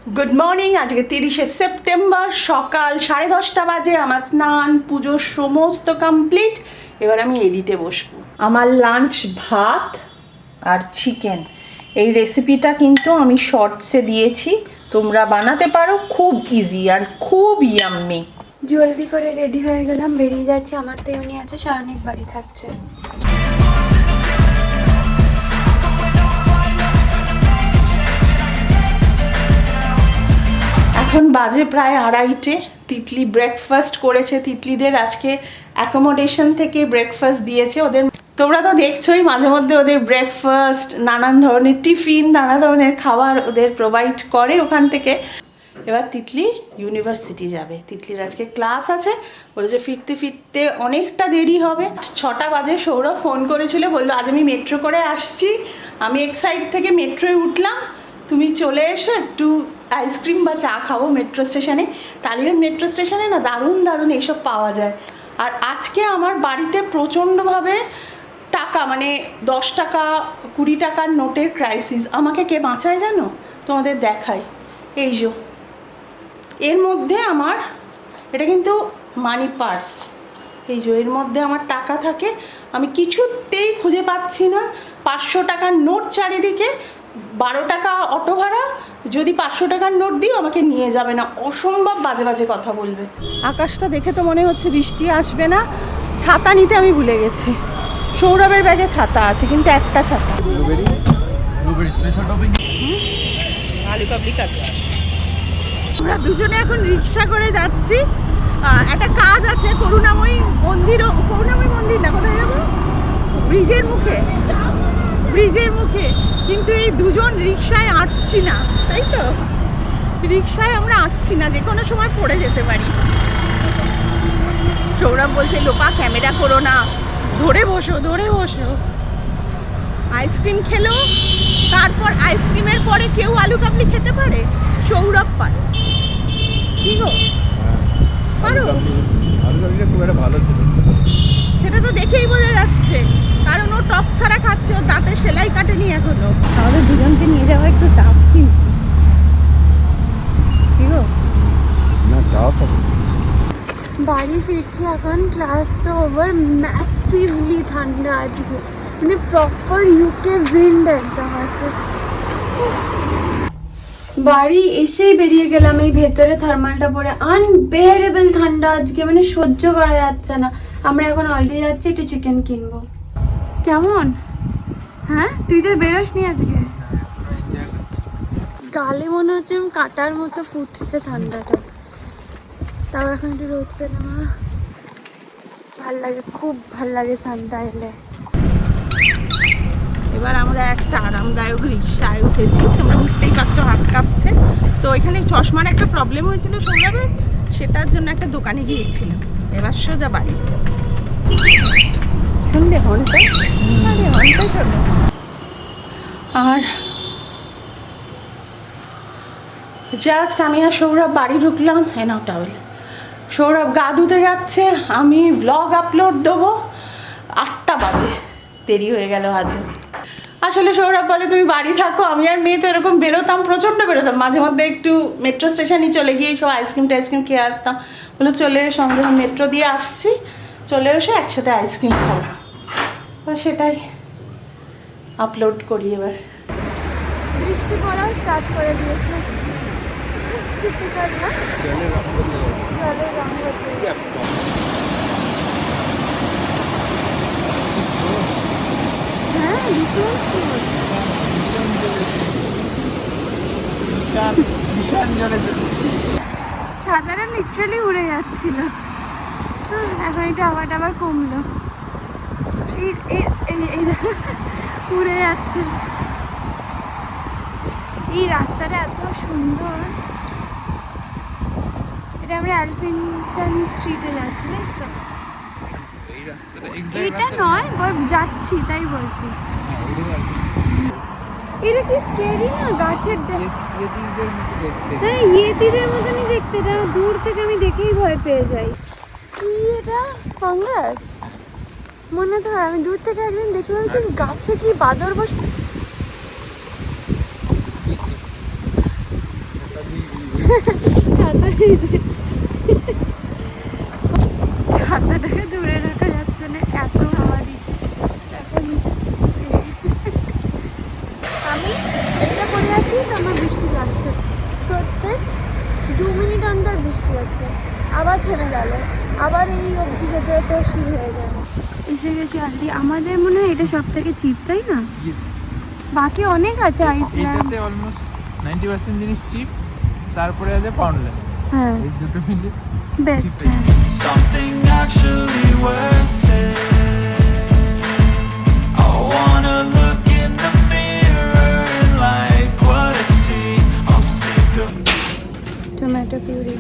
Good morning. আজকে 30শে September সকাল 10:30 বাজে। আমার স্নান পুজো সমস্ত কমপ্লিট। এবার আমি এডিটে বসবো। আমার লাঞ্চ ভাত আর চিকেন। এই রেসিপিটা কিন্তু আমি শর্টসে দিয়েছি, তোমরা বানাতে পারো, খুব ইজি আর খুব ইয়াম্মি। জলদি করে রেডি হয়ে গেলাম, বেরিয়ে যাচ্ছি। আমার তো এমনি আছে, সারণিক বাড়ি থাকছে। এখন বাজে প্রায় 2:30। তিতলি ব্রেকফাস্ট করেছে। তিতলিদের আজকে অ্যাকোমোডেশন থেকে ব্রেকফাস্ট দিয়েছে ওদের। তোমরা তো দেখছোই মাঝে মধ্যে ওদের ব্রেকফাস্ট, নানান ধরনের টিফিন, নানা ধরনের খাবার ওদের প্রোভাইড করে ওখান থেকে। এবার তিতলি ইউনিভার্সিটি যাবে। তিতলির আজকে ক্লাস আছে, বলেছে ফিরতে ফিরতে অনেকটা দেরি হবে। 6টা বাজে সৌরভ ফোন করেছিল, বললো আজ আমি মেট্রো করে আসছি। আমি এক সাইড থেকে মেট্রোয় উঠলাম, তুমি চলে এসো, একটু আইসক্রিম বা চা খাবো মেট্রো স্টেশনে। টালিগঞ্জ মেট্রো স্টেশনে না দারুণ দারুণ এইসব পাওয়া যায়। আর আজকে আমার বাড়িতে প্রচণ্ডভাবে টাকা, মানে 10 টাকা 20 টাকার নোটের ক্রাইসিস। আমাকে কে বাঁচায় জানো? তোমাদের দেখাই, এই যে এর মধ্যে আমার, এটা কিন্তু মানি পার্স, এই যে এর মধ্যে আমার টাকা থাকে। আমি কিছুতেই খুঁজে পাচ্ছি না। 500 টাকার নোট চারিদিকে, 12 টাকা অটো ভাড়া। যদি 500 টাকার নোট দিও আমাকে নিয়ে যাবে না, অসম্ভব বাজে বাজে কথা বলবে। আকাশটা দেখে তো মনে হচ্ছে বৃষ্টি আসবে না। ছাতা নিতে আমি ভুলে গেছি। সৌরভের ব্যাগে ছাতা আছে, কিন্তু একটা ছাতা। আলু কাবলি কাটছি। আমরা দুজনে এখন রিক্সা করে যাচ্ছি। একটা কাজ আছে করুণাময়ী মন্দির না, কোথায় যাবো? ব্রিজের মুখে। কিন্তু এই দুজন রিক্সায় আঁটছি না, তাই তো? রিক্সায় আমরা আঁটছি না, যে কোনো সময় পড়ে যেতে পারি। সৌরভ বলছে লোপা ক্যামেরা করো না, ধরে বসো। আইসক্রিম খেলো, তারপর আইসক্রিমের পরে কেউ আলু কাবলি খেতে পারে? সৌরভ পারে। কি গো, পারো? ভালো ছিল, সেটা তো দেখেই বোঝা যাচ্ছে, কারণ ও টক ছাড়া খাচ্ছে, ওর দাঁতে সেলাই কাটেনি এখনো। তাহলে দুজনকে নিয়ে যাওয়া একটু টাফ কিন্তু। কি গো? না যাও তো। বাড়ি ফিরছি এখন, ক্লাস তো ওভার। ম্যাসিভলি ঠান্ডা আজকে, মানে প্রপার ইউকে উইন্ড একদম আছে। বাড়ি এসেই বেরিয়ে গেলাম এই ভেতরে থার্মালটা পরে। আনবেয়ারেবল ঠান্ডা আজকে, মানে সহ্য করা যাচ্ছে না। আমরা এখন অলরেডি যাচ্ছি একটু চিকেন কিনবো। কেমন? হ্যাঁ, তুই তো বেরোস নি আজকে। গালে মনে হচ্ছে কাটার মতো ফুটছে ঠান্ডাটা। তাও এখন একটু রোদ পেলাম, ভাল লাগে, খুব ভাল লাগে সানটা এলে। এবার আমরা একটা আরামদায়ক রিক্সায় উঠেছি, তোমরা বুঝতেই পারছো হাত কাঁপছে। তো এখানে চশমার একটা প্রবলেম হয়েছিল সৌরভের, সেটার জন্য একটা দোকানে গিয়েছিলাম। এবার সোজা বাড়ি। শুনলে ঘন্টা, আরে ঘন্টাই চলো। আর জাস্ট আমি আর সৌরভ বাড়ি ঢুকলাম। নাও টাওয়েল। সৌরভ গা ধুতে যাচ্ছে, আমি ভ্লগ আপলোড দেবো। 8টা বাজে, দেরি হয়ে গেল আজ। আসলে সৌরভ বলে তুমি বাড়ি থাকো, আমি আর মেয়ে তো এরকম বেরোতাম, প্রচণ্ড বেরোতাম। মাঝে মধ্যে একটু মেট্রো স্টেশনে চলে গিয়ে সব আইসক্রিম খেয়ে আসতাম। বলে চলে সঙ্গে মেট্রো দিয়ে আসছি, চলে এসে একসাথে আইসক্রিম খাবো। সেটাই আপলোড করি এবার। বৃষ্টি পড়াও স্টার্ট করে দিয়েছে। টিপিক্যাল না, জলের রং বদলে গেছে। হ্যাঁ, ভীষণ ছাতাটা লিটারালি উড়ে যাচ্ছিল। এখন এটা আবার কমলো। এই উড়ে যাচ্ছে। এই রাস্তাটা এত সুন্দর। এটা আমরা এলিফ্যান্টন স্ট্রিটে যাচ্ছি, তাই তো? এটা নয়, যাচ্ছি তাই বলছি। এটা কি স্কেরি না, গাছের হ্যাঁ ইয়েতিদের মতনই দেখতে। এটা দূর থেকে আমি দেখেই ভয় পেয়ে যাই। কি এটা ফাঙ্গাস মনে তো হয়। আমি দূর থেকে একদিন দেখে বলছি গাছে কি বাদর বসে। ছাতা ছাতাটাকে ধরে রাখা যাচ্ছে না, এত হাওয়া দিচ্ছে। এখন নিচে আমি এটা করে আছি তো আমার বৃষ্টি লাগছে, প্রত্যেক 2 মিনিট অন্তর বৃষ্টি হচ্ছে, আবার থেমে গেল, আবার এই অবধি যেতে যেতে শুরু হয়ে যাবে। এসে গেছি আলটি। আমাদের মনে হয় এটা সব থেকে চিপ, তাই না? বাকি অনেক আছে আইসল্যান্ড। এটাতে অলমোস্ট 90% জিনিস চিপ, তারপরে আছে পাউন্ডল্যান্ড। হ্যাঁ এই দুটো মিলে best. Something actually worth it. I wanna look in the mirror and like what I see. I'm sick of tomato puree,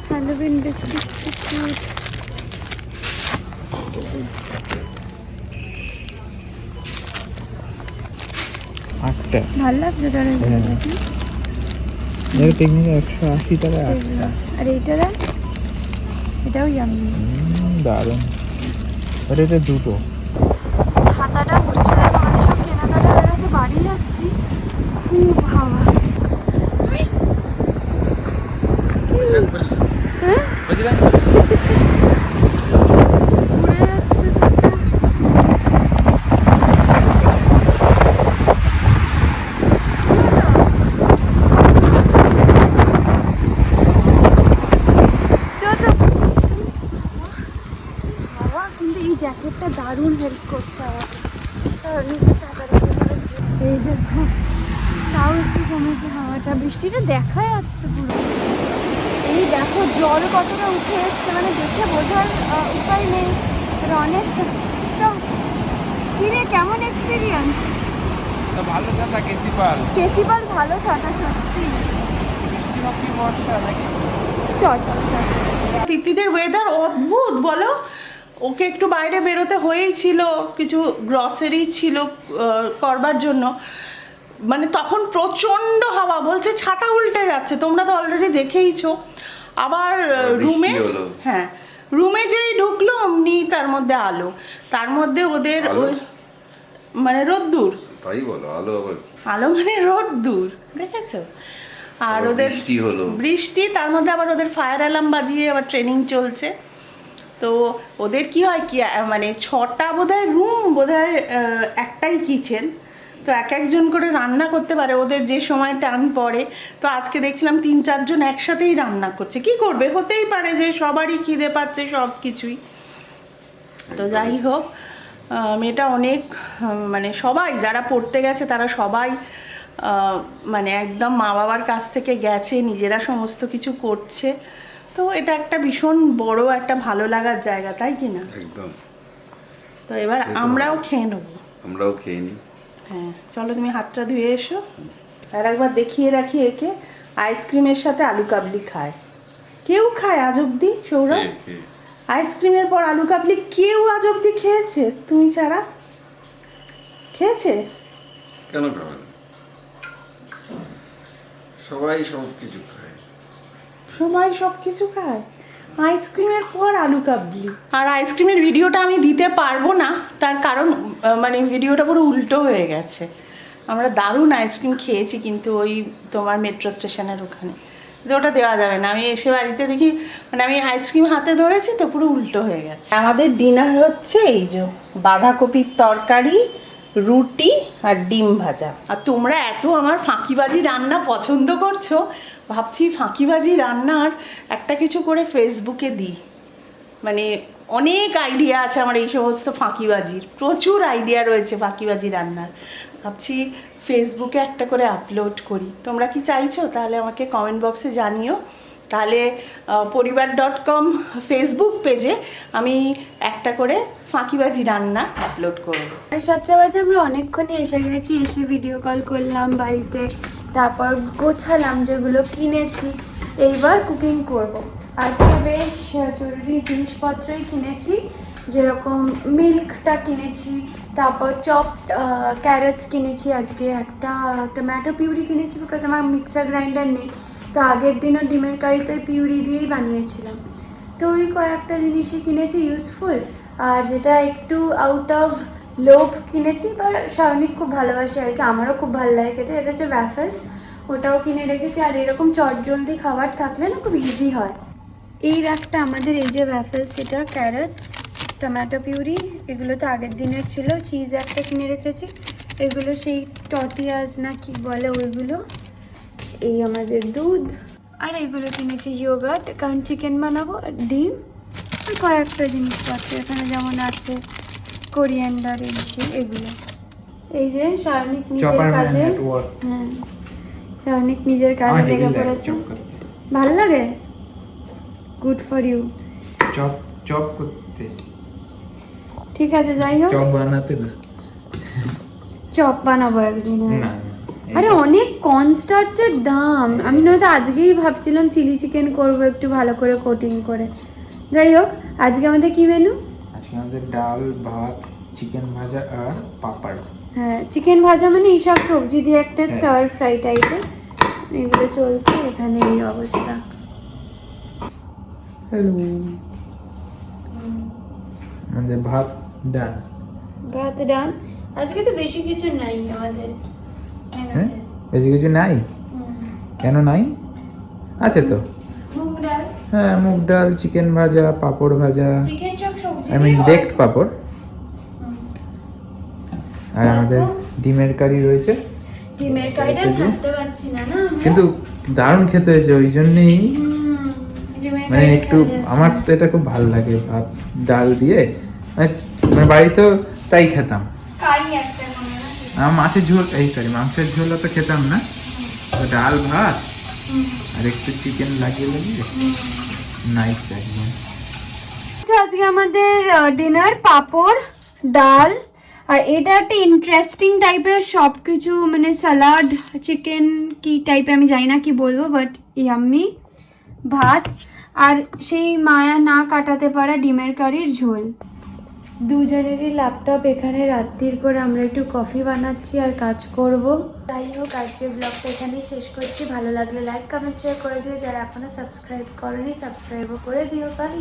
Halloween biscuit, cute. আটটা। ভালো লাগছে তোর এগুলো দেখে? এর টেকনিক 180 টাকা আটটা। আর এইটারা এটাও ইয়ামি। দারুণ। আর এটা দুটো। ছাতাটা উঠছে, দেখো আমাদের সব কেনাকাটা হয়ে গেছে, বাড়ি যাচ্ছি, খুব হাওয়া। হ্যাঁ বুঝলেন? উড়ে যাচ্ছে ছাতা। হাওয়া কিন্তু এই জ্যাকেটটা দারুণ হেল্প করছে আমাকে। এই দেখো তাও একটু কমেছে হাওয়াটা, বৃষ্টিটা দেখা যাচ্ছে পুরো। এই দেখো জল কতটা উঠে এসছে, মানে দেখে বোঝার উপায় নেই। অনেক কিরে কেমন এক্সপিরিয়েন্স? ভালো ছাতা কেসিপাল। কেসিপাল ভালো ছাতা সত্যি। বৃষ্টি নাকি বর্ষা নাকি? চ চ চ। তিতলিদের ওয়েদার অদ্ভুত বলো। ওকে একটু বাইরে বেরোতে হয়েছিল, কিছু গ্রসারি ছিল করবার জন্য, মানে তখন প্রচণ্ড হাওয়া, বলছে ছাতা উল্টে যাচ্ছে। তোমরা তো অলরেডি দেখেইছো। আবার রুমে, হ্যাঁ রুমে যেই ঢুকলো অমনি তার মধ্যে আলো, তার মধ্যে ওদের ওই মানে রোদ্দুর, তাই বলো আলো আবার আলো মানে রোদ্দুর, দেখেছো? আর ওদের বৃষ্টি হলো, বৃষ্টি, তার মধ্যে আবার ওদের ফায়ার অ্যালার্ম বাজিয়ে আবার ট্রেনিং চলছে। তো ওদের কি হয় কি মানে 6টা বোধহয় রুম, বোধহয় একটাই কিচেন, তো এক একজন করে রান্না করতে পারে ওদের যে সময় টান পড়ে। তো আজকে দেখছিলাম 3-4 জন একসাথেই রান্না করছে। কি করবে, হতেই পারে যে সবারই খিদে পাচ্ছে সব কিছুই। তো যাই হোক, মেয়েটা অনেক মানে সবাই যারা পড়তে গেছে তারা সবাই মানে একদম মা বাবার কাছ থেকে গেছে, নিজেরা সমস্ত কিছু করছে। তো এটা একটা ভীষণ বড় একটা ভালো লাগার জায়গা, তাই কি না? একদম। তো এবার আমরাও খেয়ে নেবো। আমরাও খেয়ে নিই। হ্যাঁ চলো, তুমি হাতটা ধুয়ে এসো। আর একবার দেখিয়ে রাখি একে, আইসক্রিমের সাথে আলু কাবলি খায়। কেউ খায় আজ অব্দি? সৌরভ, আইসক্রিমের পর আলু কাবলি কেউ আজ অব্দি খেয়েছে তুমি ছাড়া? খেয়েছে? কেন খাবে না? সবাই সব কিছু খায়। সবাই সব কিছু খায়, আইসক্রিমের পর আলু কাবলি। আর আইসক্রিমের ভিডিওটা আমি দিতে পারবো না, তার কারণ মানে ভিডিওটা পুরো উল্টো হয়ে গেছে। আমরা দারুণ আইসক্রিম খেয়েছি কিন্তু ওই তোমার মেট্রো স্টেশনের ওখানে, তো ওটা দেওয়া যাবে না। আমি এসে বাড়িতে দেখি মানে আমি আইসক্রিম হাতে ধরেছি তো পুরো উল্টো হয়ে গেছে। আমাদের ডিনার হচ্ছে এই যে বাঁধাকপির তরকারি, রুটি আর ডিম ভাজা। আর তোমরা এত আমার ফাঁকিবাজি রান্না পছন্দ করছো, ভাবছি ফাঁকিবাজি রান্নার একটা কিছু করে ফেসবুকে দিই। মানে অনেক আইডিয়া আছে আমার এই সমস্ত ফাঁকিবাজির, প্রচুর আইডিয়া রয়েছে ফাঁকিবাজি রান্নার। ভাবছি ফেসবুকে একটা করে আপলোড করি। তোমরা কি চাইছো? তাহলে আমাকে কমেন্ট বক্সে জানিও। তাহলে পরিবার.com ফেসবুক পেজে আমি একটা করে ফাঁকিবাজি রান্না আপলোড করবো। 7টা বাজে আমরা অনেকক্ষণই এসে গেছি, এসে ভিডিও কল করলাম বাড়িতে, তারপর গোছালাম যেগুলো কিনেছি। এইবার কুকিং করব। আজকে বেশ জরুরি জিনিসপত্রই কিনেছি, যেরকম মিল্কটা কিনেছি, তারপর চপড ক্যারেটস কিনেছি, আজকে একটা টমেটো পিউরি কিনেছি বিকজ আমার মিক্সার গ্রাইন্ডার নেই। তো আগের দিনও ডিমের কারিতে পিউরি দিয়েই বানিয়েছিলাম। তো ওই কয়েকটা জিনিসই কিনেছি ইউজফুল। আর যেটা একটু আউট অফ লোভ কিনেছি, বা শারমিক খুব ভালোবাসে আর কি, আমারও খুব ভালো লাগে খেতে, এটা হচ্ছে ওয়াফেলস। ওটাও কিনে রেখেছি। আর এরকম চটজলদি খাবার থাকলে না খুব ইজি হয়। এই রাখটা আমাদের, এই যে ওয়াফেলস, এটা ক্যারটস, টমেটো পিউরি, এগুলো তো আগের দিনের ছিল। চিজ একটা কিনে রেখেছি, এগুলো সেই টর্টিয়াস না কি বলে ওইগুলো। এই আমাদের দুধ, আর এইগুলো কিনেছি ইয়োগার্ট, কারণ চিকেন বানাবো, আর ডিম, আর কয়েকটা জিনিসপত্র এখানে যেমন আছে কোরিয়ান্ডার, এগুলো। এই যে শারমিক নিজের কাজে, হ্যাঁ শারমিক নিজের কাজে লেগে পড়েছে। ভালো লাগে, good for you. Chop chop করতে, ঠিক আছে, যাই হোক চপ বানাতে না। চপ বানাবো একদিন। হ্যাঁ। না, আরে অনেক কর্নস্টার্চের দাম। আমি নয়তো আজকেই ভাবছিলাম চিলি চিকেন করবো একটু ভালো করে কোটিং করে। যাই হোক, আজকে আমাদের কি মেনু? আজকে আমাদের ডাল, ভাত, চিকেন ভাজা আর পাপড়। হ্যাঁ, চিকেন ভাজা মানে এইসব সবজি দিয়ে একটা স্টার ফ্রাই টাইপের, এগুলো চলছে এখানে। এই অবস্থা। হ্যালো, আমাদের ভাত ডাল। ভাত ডান। আজকে তো বেশি কিছু নাই আমাদের। হ্যাঁ, বেশি কিছু নাই। কেন নাই? আছে তো। মুগ ডাল, হ্যাঁ, মুগ ডাল, চিকেন ভাজা, পাপড় ভাজা, চিকেন সব সবজি আই মিন বেকড পাপড়, আর আমাদের ডিমের কারি রয়েছে। ডিমের কারিটা ছাড়তে পারছি না না আমরা। কিন্তু দারুণ খেতে হয়েছে, ওই জন্যই ডিমের মানে কারিটা একটু ছাড়া যাচ্ছে আমার না। তো এটা খুব ভালো লাগে, ভাত ডাল দিয়ে। মানে বাড়িতেও তাই খেতাম। কারি একটা করে না? মাছের ঝোল, এই সরি মাংসের ঝোল তো খেতাম না, তো ডাল ভাত আর একটু চিকেন লাগিয়ে নাইস একদম। আচ্ছা, আজকে আমাদের ডিনার পাঁপড়, ডাল, আর এটা একটা ইন্টারেস্টিং টাইপের সব কিছু, মানে সালাড, চিকেন কি টাইপের আমি জানি না কি বলবো, বাট ইয়াম্মি ভাত, আর সেই মায়া না কাটাতে পারা ডিমের কারির ঝোল। দুজনেরই ল্যাপটপ এখানে রাত্রির করে আমরা একটু কফি বানাচ্ছি আর কাজ করব। যাই হোক, আজকে ব্লগটা এখানেই শেষ করছি। ভালো লাগলে লাইক কমেন্ট শেয়ার করে দিও, যারা এখনো সাবস্ক্রাইব করনি সাবস্ক্রাইবও করে দিও। বাই।